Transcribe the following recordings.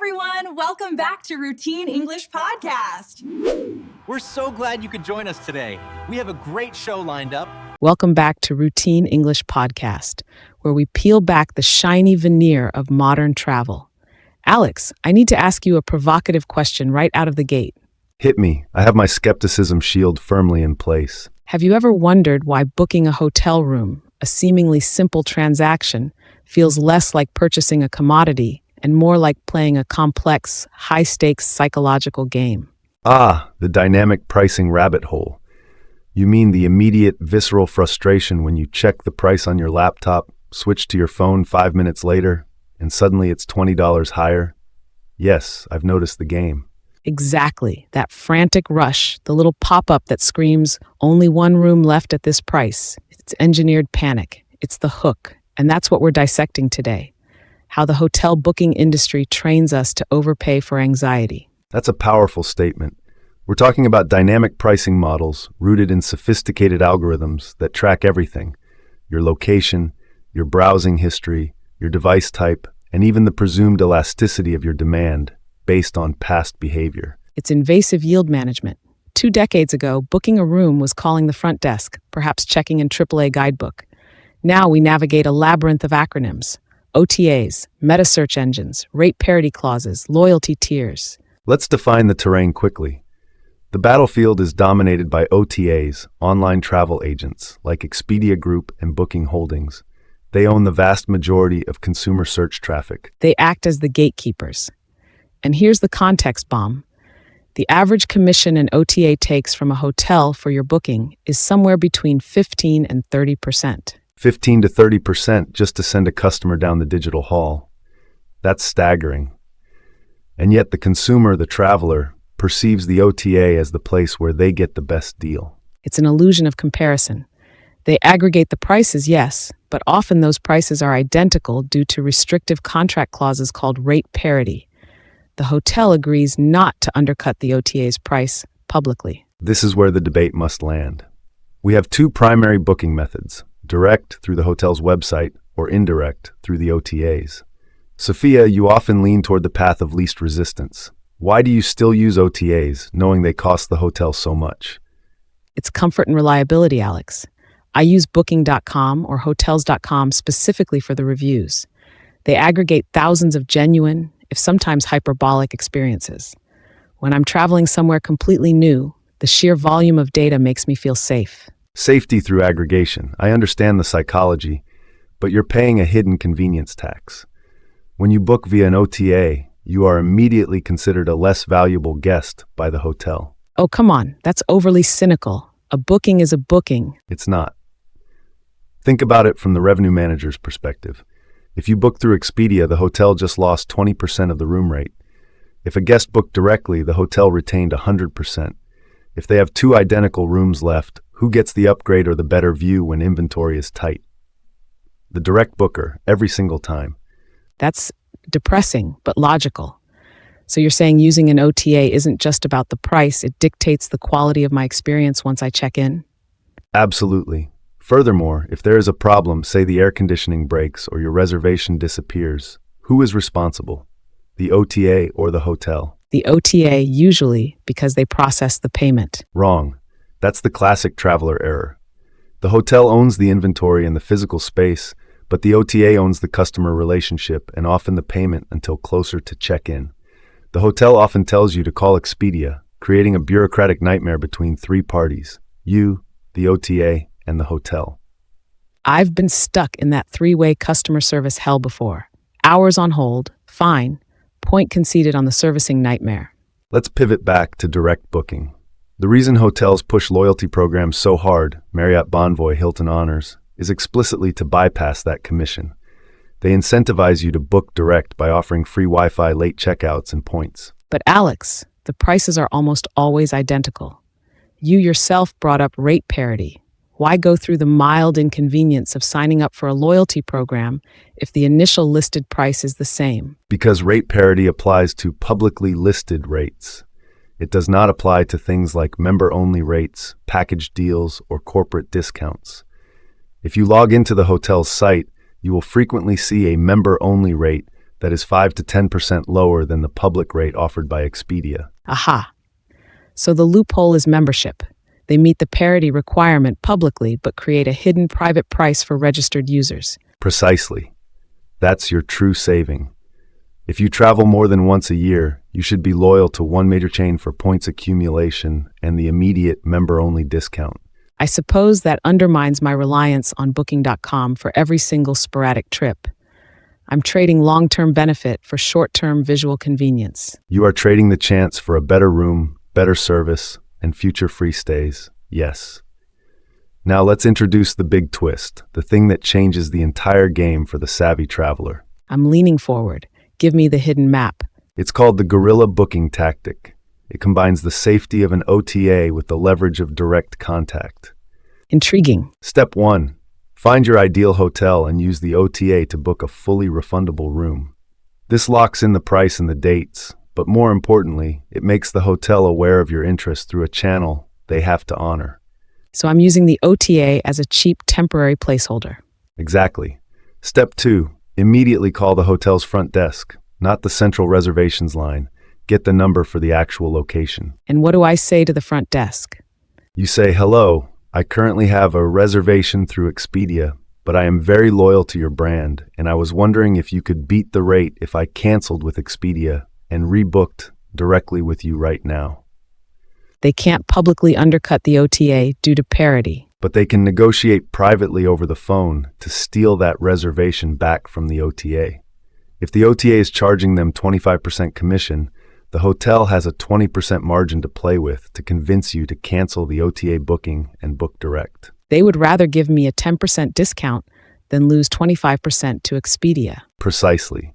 everyone. Welcome back to Routine English Podcast. We're so glad you could join us today. We have a great show lined up. Welcome back to Routine English Podcast, where we peel back the shiny veneer of modern travel. Alex, I need to ask you a provocative question right out of the gate. Hit me. I have my skepticism shield firmly in place. Have you ever wondered why booking a hotel room, a seemingly simple transaction, feels less like purchasing a commodity and more like playing a complex, high-stakes psychological game? Ah, the dynamic pricing rabbit hole. You mean the immediate, visceral frustration when you check the price on your laptop, switch to your phone 5 minutes later, and suddenly it's $20 higher? Yes, I've noticed the game. Exactly. That frantic rush, the little pop-up that screams, only one room left at this price. It's engineered panic. It's the hook. And that's what we're dissecting today. How the hotel booking industry trains us to overpay for anxiety. That's a powerful statement. We're talking about dynamic pricing models rooted in sophisticated algorithms that track everything: your location, your browsing history, your device type, and even the presumed elasticity of your demand based on past behavior. It's invasive yield management. 2 decades ago, booking a room was calling the front desk, perhaps checking in AAA guidebook. Now we navigate a labyrinth of acronyms: OTAs, meta search engines, rate parity clauses, loyalty tiers. Let's define the terrain quickly. The battlefield is dominated by OTAs, online travel agents, like Expedia Group and Booking Holdings. They own the vast majority of consumer search traffic. They act as the gatekeepers. And here's the context bomb. The average commission an OTA takes from a hotel for your booking is somewhere between 15 and 30%. 15 to 30% just to send a customer down the digital hall. That's staggering. And yet the consumer, the traveler, perceives the OTA as the place where they get the best deal. It's an illusion of comparison. They aggregate the prices, yes, but often those prices are identical due to restrictive contract clauses called rate parity. The hotel agrees not to undercut the OTA's price publicly. This is where the debate must land. We have 2 primary booking methods: direct through the hotel's website or indirect through the OTAs. Sophia, you often lean toward the path of least resistance. Why do you still use OTAs, knowing they cost the hotel so much? It's comfort and reliability, Alex. I use Booking.com or Hotels.com specifically for the reviews. They aggregate thousands of genuine, if sometimes hyperbolic, experiences. When I'm traveling somewhere completely new, the sheer volume of data makes me feel safe. Safety through aggregation. I understand the psychology, but you're paying a hidden convenience tax. When you book via an OTA, you are immediately considered a less valuable guest by the hotel. Oh, come on, that's overly cynical. A booking is a booking. It's not. Think about it from the revenue manager's perspective. If you book through Expedia, the hotel just lost 20% of the room rate. If a guest booked directly, the hotel retained 100%. If they have 2 identical rooms left, who gets the upgrade or the better view when inventory is tight? The direct booker, every single time. That's depressing, but logical. So you're saying using an OTA isn't just about the price, it dictates the quality of my experience once I check in? Absolutely. Furthermore, if there is a problem, say the air conditioning breaks or your reservation disappears, who is responsible? The OTA or the hotel? The OTA, usually, because they process the payment. Wrong. That's the classic traveler error. The hotel owns the inventory and the physical space, but the OTA owns the customer relationship and often the payment until closer to check-in. The hotel often tells you to call Expedia, creating a bureaucratic nightmare between 3 parties: you, the OTA, and the hotel. I've been stuck in that 3-way customer service hell before. Hours on hold, fine, point conceded on the servicing nightmare. Let's pivot back to direct booking. The reason hotels push loyalty programs so hard, Marriott Bonvoy, Hilton Honors, is explicitly to bypass that commission. They incentivize you to book direct by offering free Wi-Fi, late checkouts, and points. But Alex, the prices are almost always identical. You yourself brought up rate parity. Why go through the mild inconvenience of signing up for a loyalty program if the initial listed price is the same? Because rate parity applies to publicly listed rates. It does not apply to things like member-only rates, package deals, or corporate discounts. If you log into the hotel's site, you will frequently see a member-only rate that is 5 to 10% lower than the public rate offered by Expedia. Aha. So the loophole is membership. They meet the parity requirement publicly but create a hidden private price for registered users. Precisely. That's your true saving. If you travel more than once a year, you should be loyal to one major chain for points accumulation and the immediate member-only discount. I suppose that undermines my reliance on Booking.com for every single sporadic trip. I'm trading long-term benefit for short-term visual convenience. You are trading the chance for a better room, better service, and future free stays. Yes. Now let's introduce the big twist, the thing that changes the entire game for the savvy traveler. I'm leaning forward. Give me the hidden map. It's called the guerrilla booking tactic. It combines the safety of an OTA with the leverage of direct contact. Intriguing. Step 1. Find your ideal hotel and use the OTA to book a fully refundable room. This locks in the price and the dates, but more importantly, it makes the hotel aware of your interest through a channel they have to honor. So I'm using the OTA as a cheap temporary placeholder. Exactly. Step 2. Immediately call the hotel's front desk, not the central reservations line. Get the number for the actual location. And what do I say to the front desk? You say, "Hello, I currently have a reservation through Expedia, but I am very loyal to your brand, and I was wondering if you could beat the rate if I canceled with Expedia and rebooked directly with you right now." They can't publicly undercut the OTA due to parity. But they can negotiate privately over the phone to steal that reservation back from the OTA. If the OTA is charging them 25% commission, the hotel has a 20% margin to play with to convince you to cancel the OTA booking and book direct. They would rather give me a 10% discount than lose 25% to Expedia. Precisely.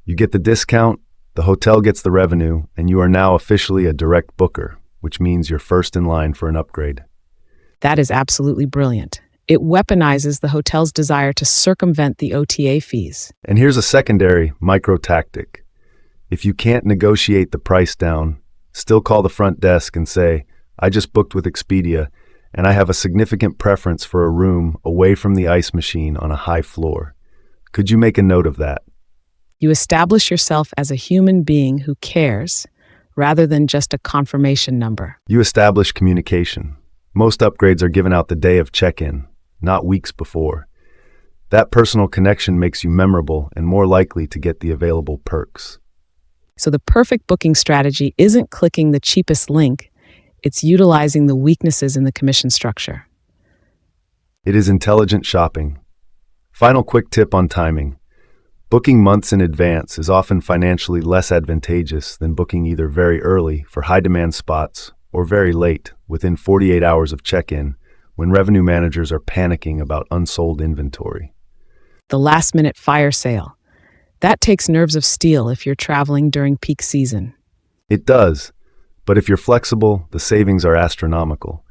You get the discount, the hotel gets the revenue, and you are now officially a direct booker, which means you're first in line for an upgrade. That is absolutely brilliant. It weaponizes the hotel's desire to circumvent the OTA fees. And here's a secondary micro tactic. If you can't negotiate the price down, still call the front desk and say, "I just booked with Expedia, and I have a significant preference for a room away from the ice machine on a high floor. Could you make a note of that?" You establish yourself as a human being who cares, rather than just a confirmation number. You establish communication. Most upgrades are given out the day of check-in, not weeks before. That personal connection makes you memorable and more likely to get the available perks. So the perfect booking strategy isn't clicking the cheapest link, it's utilizing the weaknesses in the commission structure. It is intelligent shopping. Final quick tip on timing. Booking months in advance is often financially less advantageous than booking either very early for high-demand spots or very late, within 48 hours of check-in, when revenue managers are panicking about unsold inventory. The last-minute fire sale. That takes nerves of steel if you're traveling during peak season. It does, but if you're flexible, the savings are astronomical.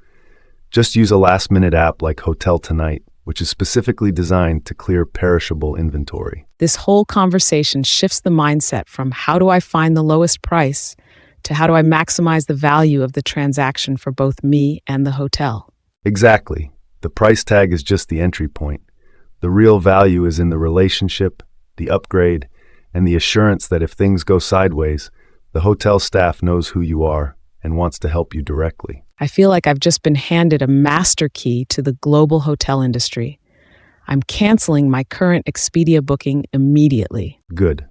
Just use a last-minute app like Hotel Tonight, which is specifically designed to clear perishable inventory. This whole conversation shifts the mindset from how do I find the lowest price to how do I maximize the value of the transaction for both me and the hotel. Exactly. The price tag is just the entry point. The real value is in the relationship, the upgrade, and the assurance that if things go sideways, the hotel staff knows who you are and wants to help you directly. I feel like I've just been handed a master key to the global hotel industry. I'm canceling my current Expedia booking immediately. Good.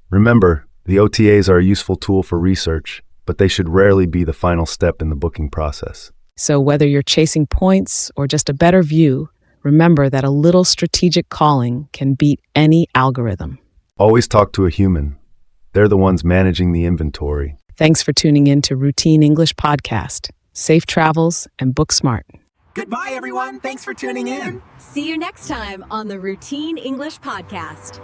Remember, the OTAs are a useful tool for research, but they should rarely be the final step in the booking process. So whether you're chasing points or just a better view, remember that a little strategic calling can beat any algorithm. Always talk to a human. They're the ones managing the inventory. Thanks for tuning in to Routine English Podcast. Safe travels and book smart. Goodbye, everyone. Thanks for tuning in. See you next time on the Routine English Podcast.